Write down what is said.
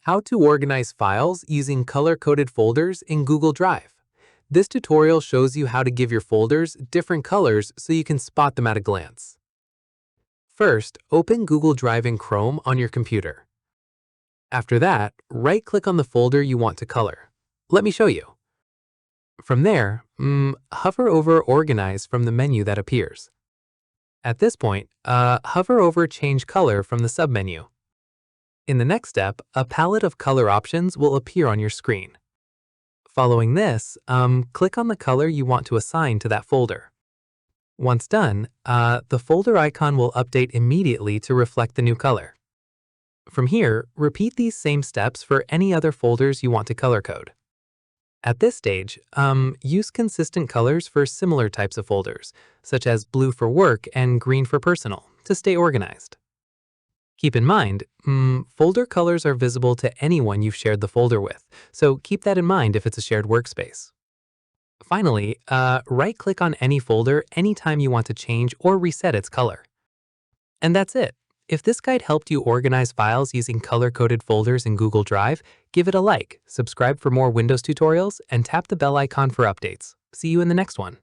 How to organize files using color-coded folders in Google Drive. This tutorial shows you how to give your folders different colors so you can spot them at a glance. First, open Google Drive in Chrome on your computer. After that, right-click on the folder you want to color. Let me show you. From there, hover over Organize from the menu that appears. At this point, hover over Change Color from the submenu. In the next step, a palette of color options will appear on your screen. Following this, click on the color you want to assign to that folder. Once done, the folder icon will update immediately to reflect the new color. From here, repeat these same steps for any other folders you want to color code. At this stage, use consistent colors for similar types of folders, such as blue for work and green for personal, to stay organized. Keep in mind, folder colors are visible to anyone you've shared the folder with, so keep that in mind if it's a shared workspace. Finally, right-click on any folder anytime you want to change or reset its color. And that's it. If this guide helped you organize files using color-coded folders in Google Drive, give it a like, subscribe for more Windows tutorials, and tap the bell icon for updates. See you in the next one.